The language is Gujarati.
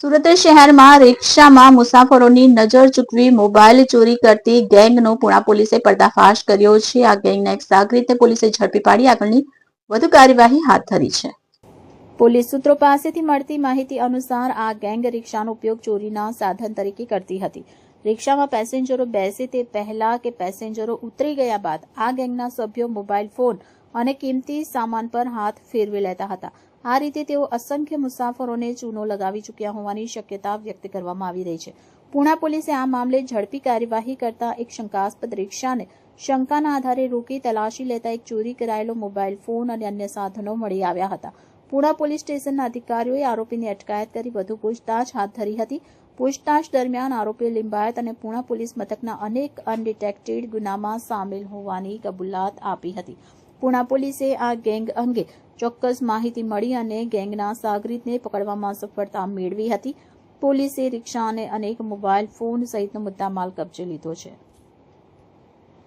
સુરત શહેરમાં રિક્ષામાં મુસાફરોની નજર ચૂકવી મોબાઈલ ચોરી કરતી ગેંગનો પુણા પોલીસે પર્દાફાશ કર્યો છે। આ ગેંગના એક સાગરીતને પોલીસે ઝડપી પાડી આગળની વધુ કાર્યવાહી હાથ ધરી છે। પોલીસ સૂત્રો પાસેથી મળતી માહિતી અનુસાર આ ગેંગ રિક્ષાનો ઉપયોગ ચોરીના સાધન તરીકે કરતી હતી। રિક્ષામાં પેસેન્જરો બેસે તે પહેલા કે પેસેન્જરો ઉતરી ગયા બાદ આ ગેંગના સભ્યો મોબાઈલ ફોન અને કિંમતી સામાન પર હાથ ફેરવી લેતા હતા। આ રીતે તેઓ અસંખ્ય મુસાફરોને ચૂનો લગાવી ચૂક્યા હોવાની શક્યતા વ્યક્ત કરવામાં આવી રહી છે। પુણા પોલીસે આ મામલે ઝડપી કાર્યવાહી કરતા એક શંકાસ્પદ રિક્ષાને શંકાના આધારે રોકી તલાશી લેતા એક ચોરી કરાયેલો મોબાઈલ ફોન અને અન્ય સાધનો મળી આવ્યા હતા। પુણા પોલીસ સ્ટેશનના અધિકારીઓએ આરોપીની અટકાયત કરી વધુ પૂછતાછ હાથ ધરી હતી। પૂછતાછ દરમિયાન આરોપીએ લિંબાયત અને પુણા પોલીસ મથકના અનેક અનડિટેક્ટેડ ગુનામાં સામેલ હોવાની કબૂલાત આપી હતી। પુણા પોલીસે આ ગેંગ અંગે ચોક્કસ માહિતી મળી અને ગેંગના સાગરીતને પકડવામાં સફળતા મેળવી હતી। પોલીસે રિક્ષા અને અનેક મોબાઈલ ફોન સહિતનો મુદ્દામાલ કબજે લીધો છે।